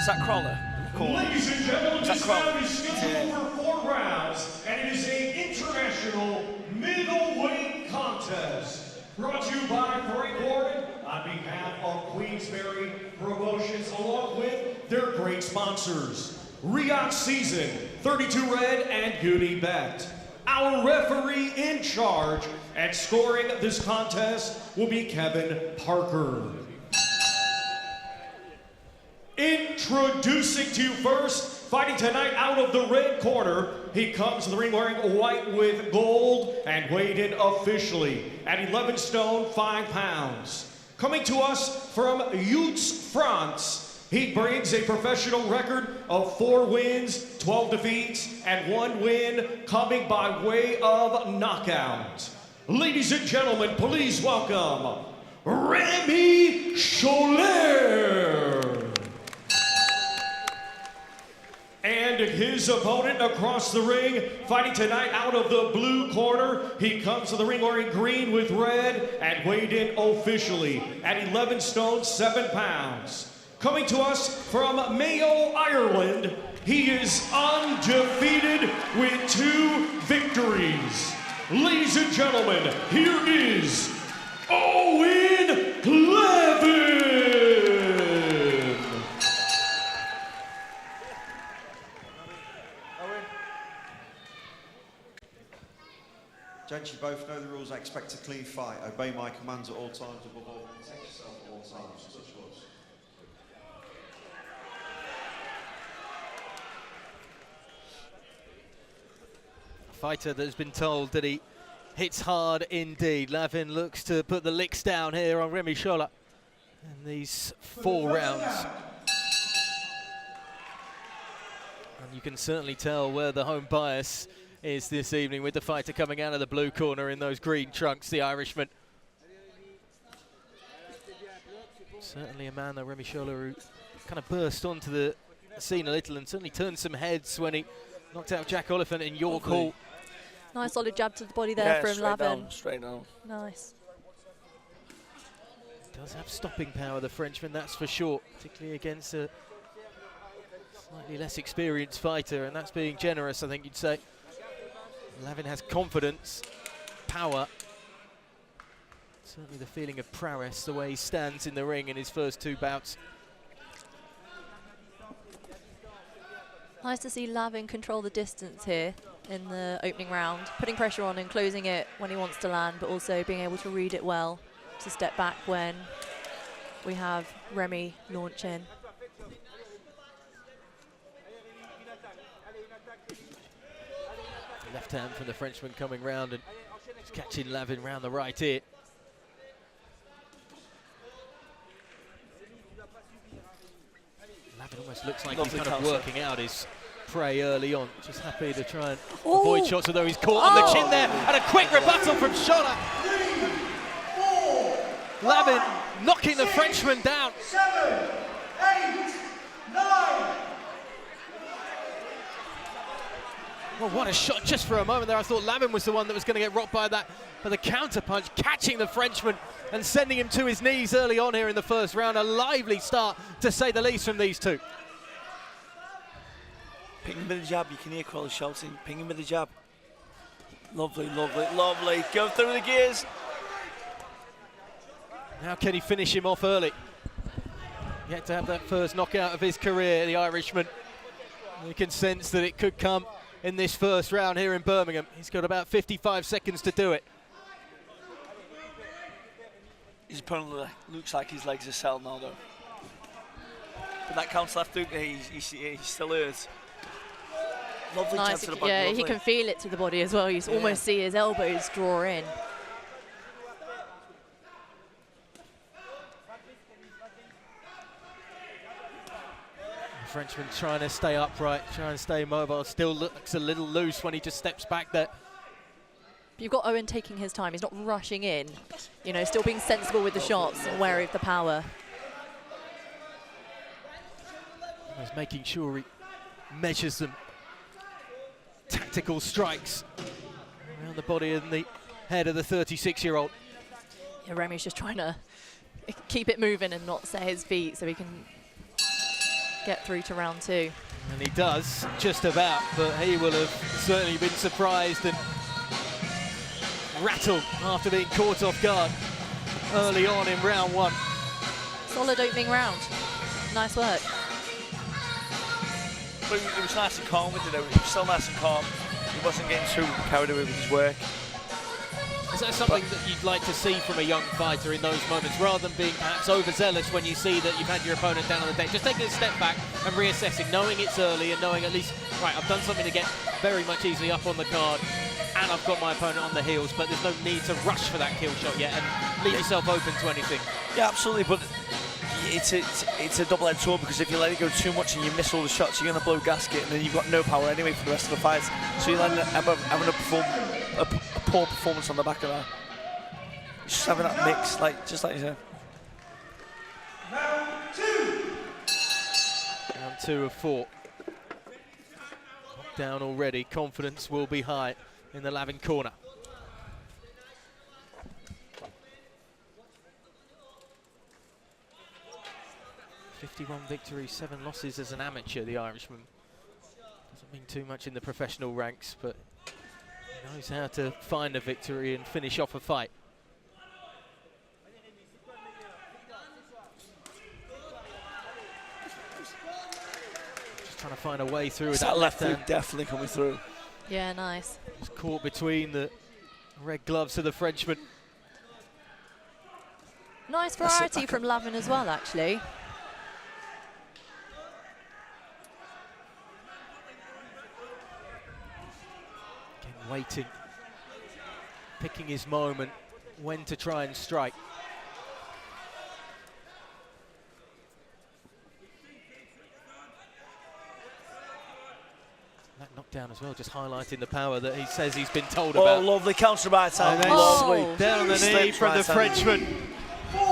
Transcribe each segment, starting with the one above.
Is that Crawler? Ladies and gentlemen, this round is scheduled for 4 rounds, and it is an international middleweight contest. Brought to you by Frank Warren on behalf of Queensberry Promotions, along with their great sponsors, Riyadh Season, 32 Red, and Unibet. Our referee in charge and scoring this contest will be Kevin Parker. Introducing to you first, fighting tonight out of the red corner, he comes to the ring wearing white with gold and weighed in officially at 11 stone 5 pounds. Coming to us from Yutz, France, he brings a professional record of 4 wins, 12 defeats, and 1 win coming by way of knockout. Ladies and gentlemen, please welcome Remi Scholer. And his opponent across the ring, fighting tonight out of the blue corner. He comes to the ring wearing green with red and weighed in officially at 11 stone 7 pounds. Coming to us from Mayo, Ireland, he is undefeated with 2 victories. Ladies and gentlemen, here is Eoghan Lavin. Gents, you both know the rules. I expect a clean fight. Obey my commands at all times. Above all, protect yourself at all times. Such was. A fighter that has been told that he hits hard indeed. Lavin looks to put the licks down here on Remi Scholer in these 4 rounds. And you can certainly tell where the home bias is this evening with the fighter coming out of the blue corner in those green trunks, the Irishman. Certainly a man, though, Remi Scholer, who kind of burst onto the scene a little and certainly turned some heads when he knocked out Jack Oliphant in York Hall. Nice solid jab to the body there from Lavin. Straight down. Nice. Does have stopping power, the Frenchman, that's for sure, particularly against a slightly less experienced fighter, and that's being generous, I think you'd say. Lavin has confidence, power, certainly the feeling of prowess, the way he stands in the ring in his first 2 bouts. Nice to see Lavin control the distance here in the opening round, putting pressure on and closing it when he wants to land, but also being able to read it well to step back when we have Remi launch in. Left hand from the Frenchman coming round and just catching Lavin round the right ear. Lavin almost looks like he's kind of working out his prey early on, just happy to try and avoid shots, although he's caught on the chin there, and a quick rebuttal from Scholer. Lavin knocking the Frenchman down. 7, 8, 9. Well, what a shot just for a moment there. I thought Lavin was the one that was going to get rocked by that, but the counter punch catching the Frenchman and sending him to his knees early on here in the first round. A lively start, to say the least, from these 2. Ping him with the jab. You can hear Crawler shouting. Ping him with the jab. Lovely, lovely, lovely. Go through the gears. Now can he finish him off early? Yet to have that first knockout of his career, the Irishman. You can sense that it could come in this first round here in Birmingham. He's got about 55 seconds to do it. His opponent looks like his legs are settled now, though. But that counter left hook, he still hurts. Lovely Nice. jab to the back. Yeah, lovely. he can feel it to the body as well. You almost see his elbows draw in. Frenchman trying to stay upright, trying to stay mobile. Still looks a little loose when he just steps back there. You've got Eoghan taking his time. He's not rushing in. You know, still being sensible with the shots and wary of the power. He's making sure he measures them. Tactical strikes around the body and the head of the 36-year-old. Yeah, Remi's just trying to keep it moving and not set his feet so he can get through to round 2. And he does, just about, but he will have certainly been surprised and rattled after being caught off guard early on in round 1. Solid opening round. Nice work. But it was nice and calm with it, though. He was still nice and calm. He wasn't getting too carried away with his work. Is that something that you'd like to see from a young fighter in those moments, rather than being perhaps overzealous when you see that you've had your opponent down on the deck? Just taking a step back and reassessing, knowing it's early and knowing at least, right, I've done something to get very much easily up on the card and I've got my opponent on the heels, but there's no need to rush for that kill shot yet and leave yourself open to anything. Yeah, absolutely, but it's a double-edged sword, because if you let it go too much and you miss all the shots, you're going to blow gasket, and then you've got no power anyway for the rest of the fight. So you'll end up having a poor performance on the back of that. Just having that mix, just like you said. Round 2 of 4. Down already, confidence will be high in the Lavin corner. 51 victories, 7 losses as an amateur, the Irishman. Doesn't mean too much in the professional ranks, but he knows how to find a victory and finish off a fight. Just trying to find a way through. That left hook definitely coming through. Yeah, nice. Just caught between the red gloves of the Frenchman. Nice variety from Lavin as well, actually. Again, waiting, picking his moment, when to try and strike. That knockdown as well, just highlighting the power that he says he's been told about. Oh, lovely counter right hand. Oh. Down on the knee from the Frenchman.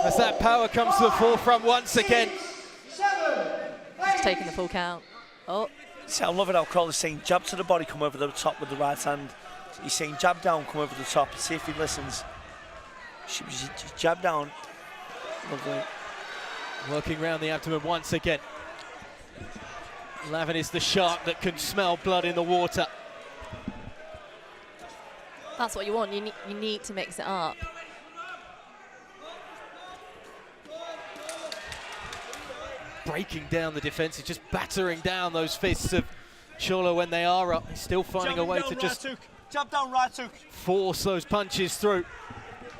As that power comes to the forefront once again. He's taking the full count. Oh. See, I'm loving how Crowley's saying jab to the body, come over the top with the right hand. He's saying jab down, come over the top. See if he listens. Just jab down. Lovely. Working round the abdomen once again. Lavin is the shark that can smell blood in the water. That's what you want. You need to mix it up. Breaking down the defence, he's just battering down those fists of Scholer when they are up. He's still finding a way to just jab down right hook. Force those punches through.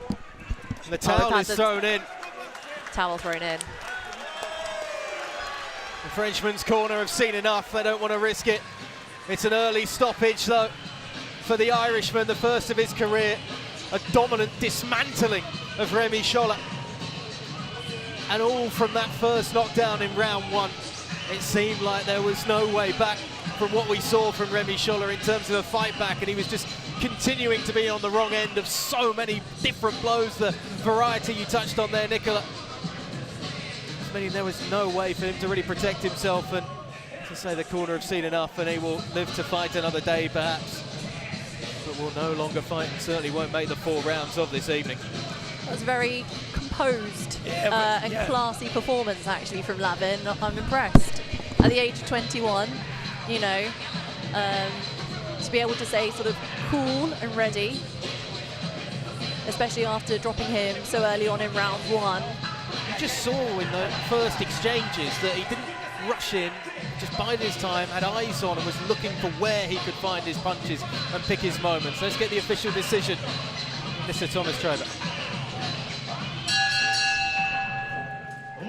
And the towel is thrown in. Towel thrown in. The Frenchman's corner have seen enough. They don't want to risk it. It's an early stoppage though for the Irishman, the first of his career. A dominant dismantling of Remi Scholer. And all from that first knockdown in round 1. It seemed like there was no way back from what we saw from Remi Scholer in terms of a fight back, and he was just continuing to be on the wrong end of so many different blows. The variety you touched on there, Nicola. Meaning there was no way for him to really protect himself, and to say the corner have seen enough and he will live to fight another day perhaps, but will no longer fight and certainly won't make the 4 rounds of this evening. That was very composed and classy performance actually from Lavin. I'm impressed. At the age of 21, you know, to be able to say sort of cool and ready, especially after dropping him so early on in round 1. You just saw in the first exchanges that he didn't rush in, just bided his time, had eyes on and was looking for where he could find his punches and pick his moments. Let's get the official decision, Mr. Thomas Trober.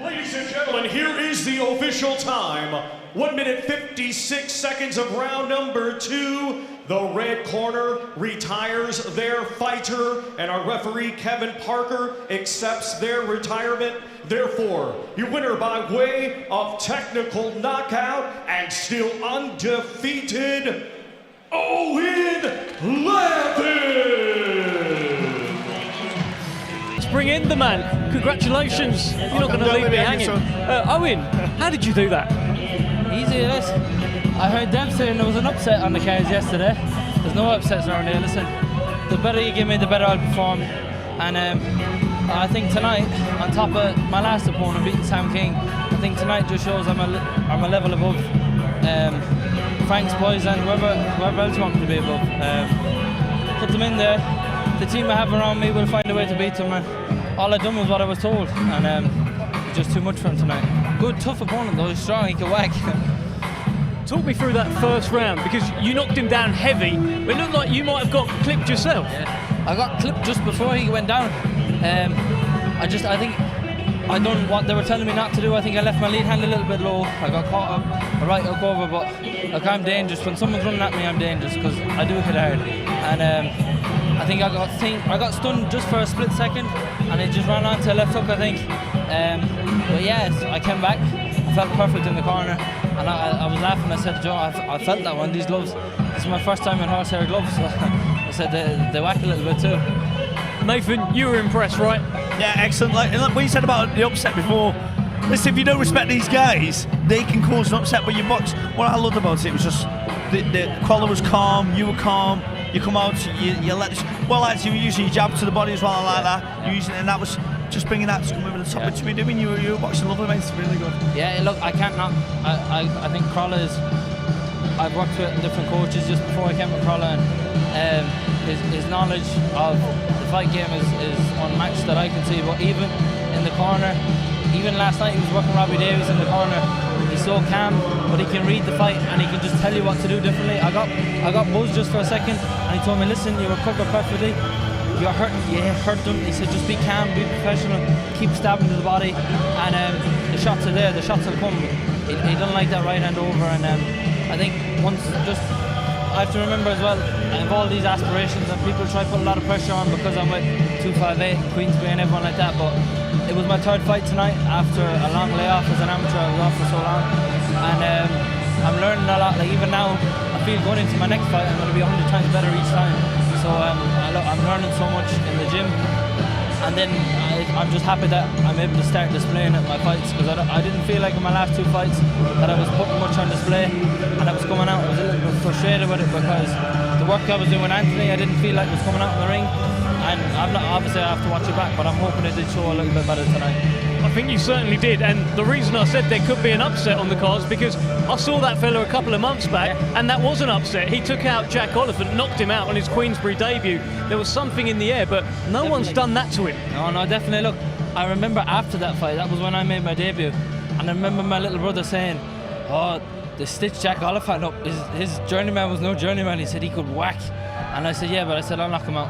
Ladies and gentlemen, here is the official time. 1 minute 56 seconds of round number 2. The red corner retires their fighter, and our referee, Kevin Parker, accepts their retirement. Therefore, your winner by way of technical knockout and still undefeated, Eoghan Lavin! Let's bring in the man. Congratulations. You're not going to leave me hanging. Owen, how did you do that? Easy, yes. I heard them saying there was an upset on the cards yesterday. There's no upsets around here. Listen, the better you give me, the better I'll perform. And I think tonight, on top of my last opponent beating Sam King, I think tonight just shows I'm a level above Frank's boys and whoever else wants to be above. Put them in there. The team I have around me will find a way to beat them. And all I've done was what I was told, and it's just too much for him tonight. Good, tough opponent though. He's strong. He can whack. Talk me through that first round, because you knocked him down heavy, but it looked like you might have got clipped yourself. Yeah. I got clipped just before he went down. I think I done what they were telling me not to do. I think I left my lead hand a little bit low. I got caught up, a right hook over, but look, I'm dangerous. When someone's running at me, I'm dangerous because I do hit hard. And I think I got stunned just for a split second, and it just ran on to a left hook, I think. But yes, I came back. I felt perfect in the corner, and I was laughing. I said to Joe, I felt that one. These gloves, this is my first time in horsehair gloves. So I said they whack a little bit too. Nathan, you were impressed, right? Yeah, excellent. Like what you said about the upset before, listen, if you don't respect these guys, they can cause an upset. But your box, what I loved about it was just the Scholer was calm, you were calm. You come out, you let this. Well, actually, you were using your jab to the body as well, I like that. You're using it, and that was just bringing that to come over the top. What you were doing, you were boxing lovely, mate. It's really good. Yeah, look, I can't not. I think Scholer is. I've worked with different coaches just before I came with Scholer, and his knowledge of the fight game is unmatched that I can see. But even in the corner, even last night he was working Robbie Davies in the corner. He's so calm, but he can read the fight and he can just tell you what to do differently. I got buzzed just for a second, and he told me, listen, you were covered perfectly. You're hurt. You hurt them. He said, just be calm, be professional, keep stabbing to the body, and the shots are there. The shots will come. He doesn't like that right hand over, and I think once just. I have to remember as well, I have all these aspirations and people try to put a lot of pressure on because I'm with 258, Queensberry and everyone like that, but it was my third fight tonight after a long layoff as an amateur. I was off for so long, and I'm learning a lot. Like even now, I feel going into my next fight I'm going to be 100 times better each time. So I'm learning so much in the gym, and then I'm just happy that I'm able to start displaying at my fights, because I didn't feel like in my last two fights that I was putting much on display, and I was coming out, I was a little bit frustrated with it because the work I was doing with Anthony, I didn't feel like it was coming out in the ring, and obviously I have to watch it back, but I'm hoping it did show a little bit better tonight. I think you certainly did, and the reason I said there could be an upset on the cards because I saw that fella a couple of months back, and that was an upset. He took out Jack Oliphant, knocked him out on his Queensberry debut. There was something in the air, but no one's done that to him. No, definitely. Look, I remember after that fight, that was when I made my debut, and I remember my little brother saying, oh, they stitched Jack Oliphant up. His journeyman was no journeyman. He said he could whack, and I said, yeah, but I said I'll knock him out.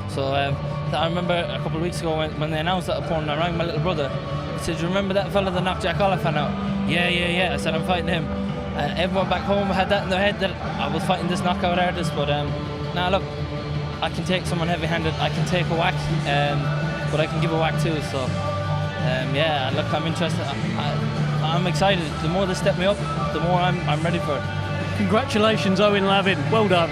So I remember a couple of weeks ago when they announced that opponent, I rang my little brother. He said, do you remember that fella that knocked Jack Oliphant out? Yeah. I said, I'm fighting him. Everyone back home had that in their head that I was fighting this knockout artist, but now look, I can take someone heavy-handed, I can take a whack, but I can give a whack too. So yeah, look, I'm interested. I'm excited. The more they step me up, the more I'm ready for it. Congratulations, Eoghan Lavin. Well done.